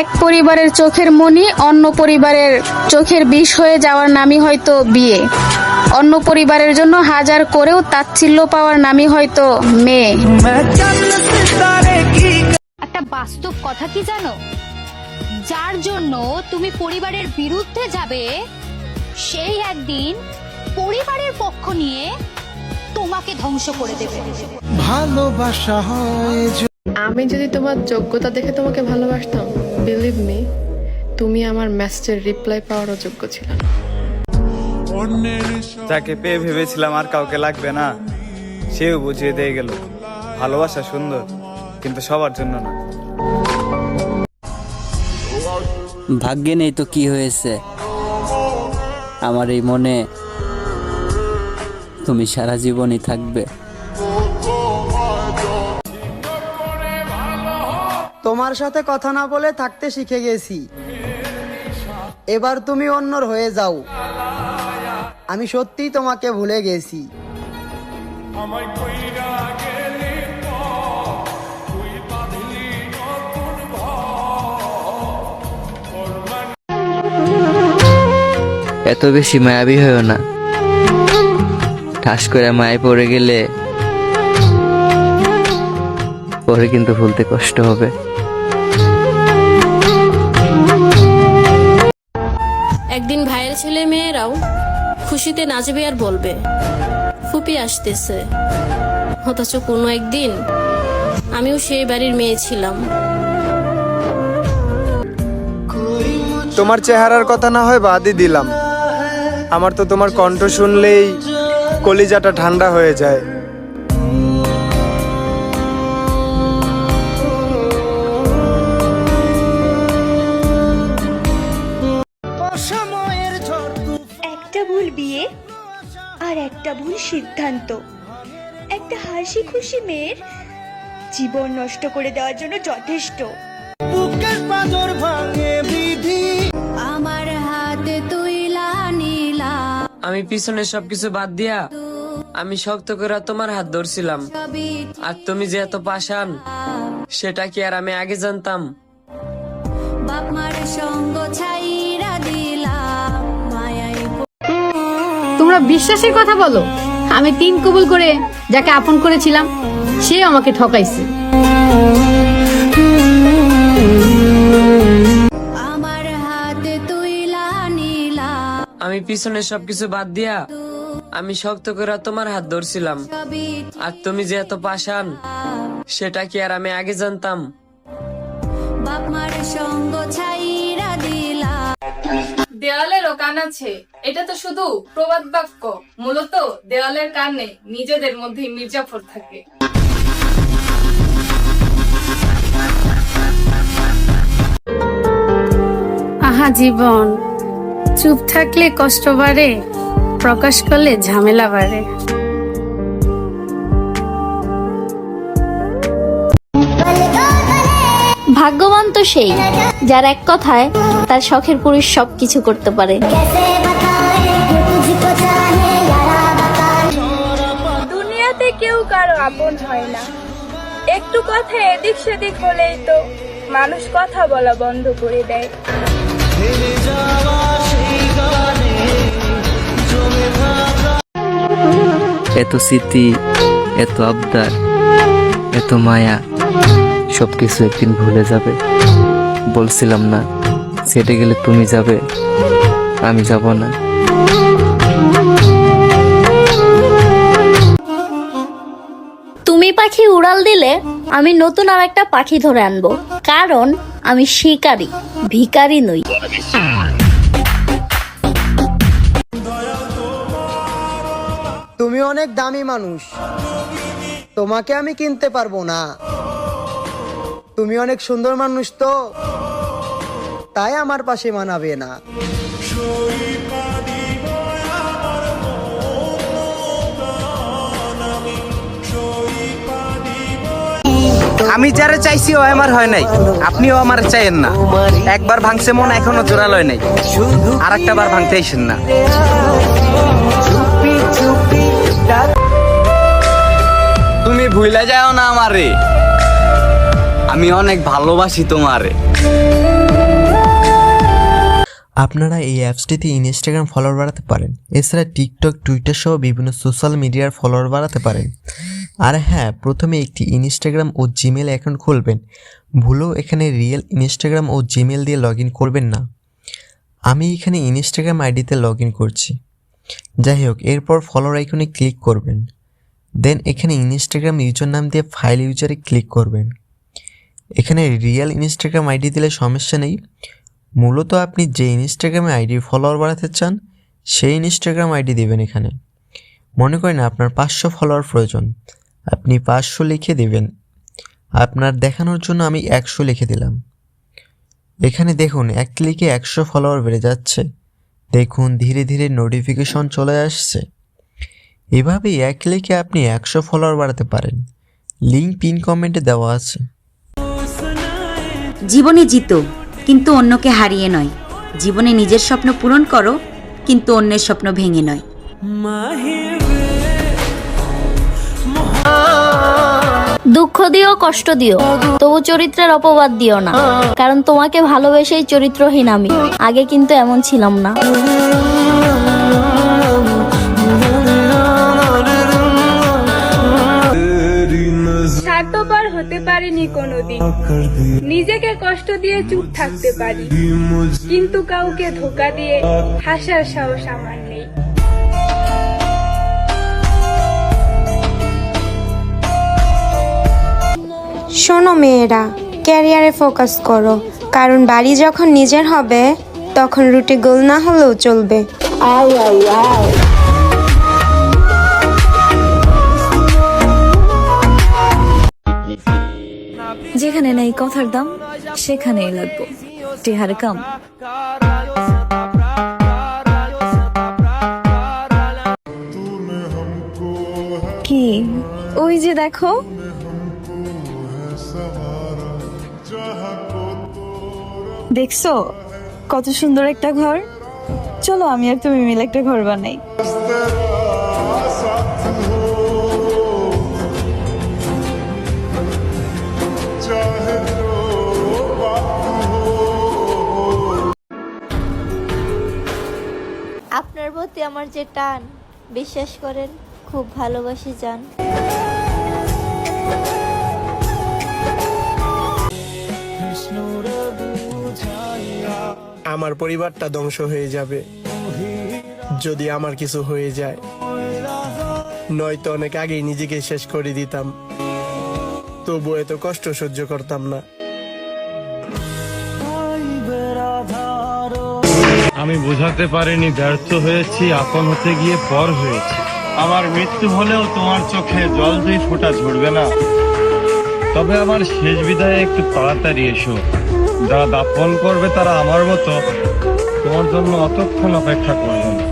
এক পরিবারের চোখের মণি অন্য পরিবারের চোখের বিষ হয়ে যাওয়ার নামই হয়তো বিয়ে। অন্য পরিবারের জন্য হাজার করেও তাচ্ছিল্য পাওয়ার নামই হয়তো মেয়ে। একটা বাস্তব কথা কি জানো, যার জন্য তুমি পরিবারের বিরুদ্ধে যাবে, সেই একদিন পরিবারের পক্ষ নিয়ে তোমাকে ধ্বংস করে দেবে। ভালোবাসা হয়। আমি যদি তোমার যোগ্যতা দেখে তোমাকে ভালোবাসতাম, বিলিভ মি, তুমি আমার মেসেজের রিপ্লাই পাওয়ারও যোগ্য ছিল না। যাকে পেয়ে ভেবেছিলাম আর কাউকে লাগবে না, সেও বুঝিয়ে দিয়ে গেল ভালোবাসা সুন্দর, কিন্তু সবার জন্য না। ভাগ্যে নেই তো কি হয়েছে, আমার এই মনে তুমি সারা জীবনই থাকবে। তোমার সাথে কথা না বলে থাকতে শিখে গেছি, এবার তুমি অন্যর হয়ে যাও। আমি সত্যিই তোমাকে ভুলে গেছি। এত বেশি মায়াবী হয়েও না, ঠাস করে মায়ে পড়ে গেলে পরে কিন্তু ভুলতে কষ্ট হবে। একদিন ভাইয়ের ছেলে মেয়েরাও খুশিতে নাচবে আর বলবে ফুপি আসতেছে, অথচ কোনো একদিন আমিও সেই বাড়ির মেয়ে ছিলাম। তোমার চেহারার কথা না হয় বাদই দিলাম, আমার তো তোমার কণ্ঠ শুনলেই কলিজাটা ঠান্ডা হয়ে যায়। একটা ভুল বিয়ে আর একটা ভুল সিদ্ধান্ত একটা হাসি খুশি মেয়ের জীবন নষ্ট করে দেওয়ার জন্য যথেষ্ট। আমার হাতে তুইলা নিলা, আমি পিছনে সবকিছু বাদ দিয়া আমি শক্ত করে তোমার হাত ধরছিলাম, আর তুমি যে এত পাষাণ সেটা কি আর আমি আগে জানতাম? বাপ মার সঙ্গ ছাইরা দিলাম মায়াই। তোমরা বিশ্বাসের কথা বলো, আমি 3 কবুল করে যাকে আপন করেছিলাম সে আমাকে ঠকাইছে। আমার হাতে তুইলা নিলা, আমি পিছনে সবকিছু বাদ দিয়া আমি শক্ত করে তোমার হাত ধরছিলাম, আর তুমি যে এত পাষাণ সেটা কি আর আমি আগে জানতাম? বাপ মার সঙ্গ ছাইরা দিলাম। দেওয়ালেরও কান আছে, এটা তো শুধু প্রবাদ বাক্য। মূলত দেওয়ালের কানে নিজেদের মধ্যেই মির্জাফর থাকে। আহা জীবন, চুপ থাকলে কষ্ট বাড়ে, প্রকাশ করলে ঝামেলা বাড়ে। ভাগ্যবান তো সেই যার এক কথায় তার শখের পুরুষ সবকিছু করতে পারে। দুনিয়াতে কেউ কারো আপন হয় না, একটু কথা এদিক সেদিক হলেই তো মানুষ কথা বলা বন্ধ করে দেয়। এত স্মৃতি, এত আবদার, এত মায়া, সবকিছু একদিন ভুলে যাবে। বলছিলাম না ছেড়ে গেলে তুমি যাবে, আমি যাব না। তুমি পাখি উড়াল দিলে আমি নতুন আর একটা পাখি ধরে আনবো, কারণ আমি শিকারী, ভিখারি নই। তুমি অনেক দামি মানুষ, তোমাকে আমি কিনতে পারবো না। তুমি অনেক সুন্দর মানুষ তো, তাই আমার পাশে মানাবে না। আমি যারা চাইছি ও আমার হয় নাই, আপনিও আমার চাইেন না। একবার ভাঙছে মন, এখনো জোড়া লয় নাই, আর একটা বার ভাঙতে আইসেন না। তুমি ভুলে যাও না আমারে, আমি অনেক ভালোবাসি তোমারে। আপনারা এই অ্যাপসটিতে ইনস্টাগ্রাম ফলোয়ার বাড়াতে পারেন, এছাড়া টিকটক, টুইটার সহ বিভিন্ন সোশ্যাল মিডিয়ার ফলোয়ার বাড়াতে পারেন। আর হ্যাঁ, প্রথমে একটি ইনস্টাগ্রাম ও জিমেল অ্যাকাউন্ট খুলবেন। ভুলেও এখানে রিয়েল ইনস্টাগ্রাম ও জিমেল দিয়ে লগ ইন করবেন না। আমি এখানে ইনস্টাগ্রাম আইডিতে লগ ইন করছি। যাই হোক, এরপর ফলোয়ার আইকনে ক্লিক করবেন। দেন এখানে ইনস্টাগ্রাম ইউজার নাম দিয়ে ফাইল ইউজারে ক্লিক করবেন। এখানে রিয়েল ইনস্টাগ্রাম আইডি দিলে সমস্যা নেই। মূলত আপনি যে ইনস্টাগ্রামে আইডি ফলোয়ার বাড়াতে চান সেই ইনস্টাগ্রাম আইডি দেবেন। এখানে মনে করেন আপনার 500 ফলোয়ার প্রয়োজন, আপনি 500 লিখে দেবেন। আপনার দেখানোর জন্য আমি 100 লিখে দিলাম। এখানে দেখুন এক ক্লিকে 100 ফলোয়ার বেড়ে যাচ্ছে। দেখুন ধীরে ধীরে নোটিফিকেশন চলে আসছে। এভাবেই এক ক্লিকে আপনি 100 ফলোয়ার বাড়াতে পারেন। লিঙ্ক পিন কমেন্টে দেওয়া আছে। জীবনে জিতো, কিন্তু অন্যকে হারিয়ে নয়। জীবনে নিজের স্বপ্ন পূরণ করো, কিন্তু অন্যের স্বপ্ন ভেঙে নয়। দুঃখ দিও, কষ্ট দিও, তবু চরিত্রের অপবাদ দিও না, কারণ তোমাকে ভালোবেসেই চরিত্রহীন আমি। আগে কিন্তু এমন ছিলাম না। স্বার্থপর হতে পারিনি কোনোদিন, নিজেকে কষ্ট দিয়ে চুপ থাকতে পারি, কিন্তু কাউকে ধোঁকা দিয়ে হাসার সাহস আমার নেই। শোনো মেয়েরা, ক্যারিয়ারে ফোকাস করো, কারণ বাড়ি যখন নিজের হবে তখন রুটি গোল না হলেও চলবে। যেখানে নেই কথার দাম, সেখানেই লাগবো টেহার কাম। কি ওই যে দেখো, দেখছো কত সুন্দর একটা ঘর। চলো আমি আর তুমি মিলে একটা ঘর বানাই। আপনার প্রতি আমার যে টান, বিশ্বাস করেন খুব ভালোবাসি জান। আমার পরিবারটা ধ্বংস হয়ে যাবে যদি আমার কিছু হয়ে যায়, নয়তো অনেক আগেই নিজেকে শেষ করে দিতাম। তবু এত কষ্ট সহ্য করতাম না। আমি বোঝাতে পারিনি, ব্যর্থ হয়েছি, আপন হতে গিয়ে পর হয়েছি। আমার মৃত্যু হলেও তোমার চোখে জল 2 ফোঁটা ঝরবে না। তবে আমার শেষ বিদায়ে একটু তাড়াতাড়ি এসো। যারা দাফন করবে তারা আমার মতো তোমার জন্য অতক্ষণ অপেক্ষা করবে না।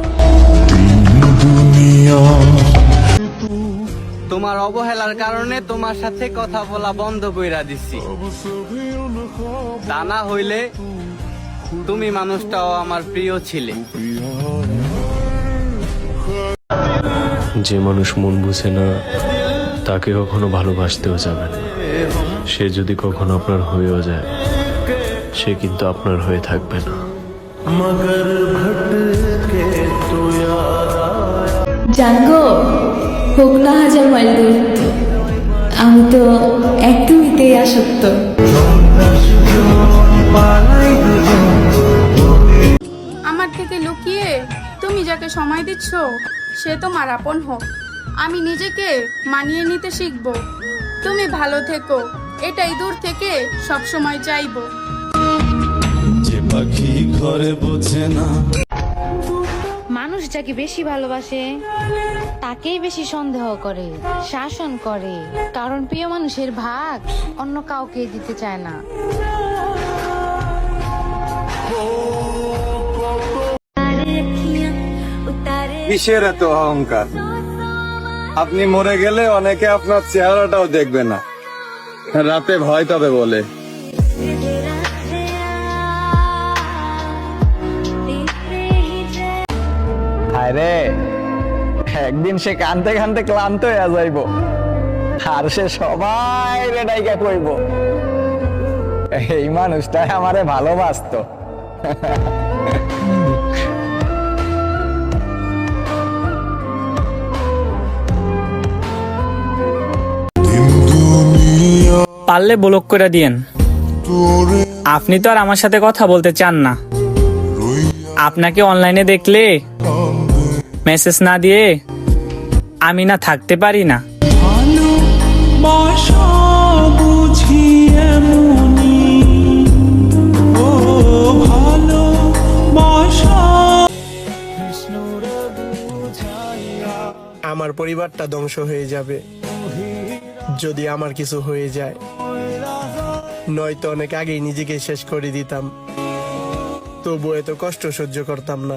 তোমার অবহেলার কারণে তোমার সাথে কথা বলা বন্ধ কইরা দিছি। তা না হইলে তুমি মানুষটাও আমার প্রিয় ছিলে। যে মানুষ মন বুঝে না তাকে কখনো ভালোবাসতেও যাবে না। সে যদি কখনো আপনার হয়েও যায়, সে কিন্তু আপনার হয়ে থাকবে না। জানগো, হোক না 1000 মাইল দূরত্ব, আমি তো একদমইতেই আসক্ত। আমার থেকে লুকিয়ে তুমি যাকে সময় দিচ্ছ সে তোমার আপন হোক। আমি নিজেকে মানিয়ে নিতে শিখব। তুমি ভালো থেকো, এটাই দূর থেকে সব সময় চাইবো। যে পাখি ঘরে বোঝে না, মানুষ যাকে বেশি ভালোবাসে তাকেই বেশি সন্দেহ করে, শাসন করে, কারণ প্রিয় মানুষের ভাগ অন্য কাউকে দিতে চায় না। কিসের এত অহংকার? আপনি মরে গেলে অনেকে আপনার চেহারাটাও দেখবে না, রাতে ভয় তবে বলে। আরে একদিন সে কানতে কানতে ক্লান্ত হয়ে যাইব, আর সে সবাই রে ডাইকা কইব এই মানুষটাই আমারে ভালোবাসতো। পারলে ব্লক করে দিয়েন। আপনি তো আর আমার সাথে কথা বলতে চান না। আপনাকে অনলাইনে দেখলে মেসেজ না দিয়ে আমি না থাকতে পারি না। আমার পরিবারটা ধ্বংস হয়ে যাবে যদি আমার কিছু হয়ে যায়, নয়তো অনেক আগেই নিজেকে শেষ করে দিতাম, তবু এত কষ্ট সহ্য করতাম না।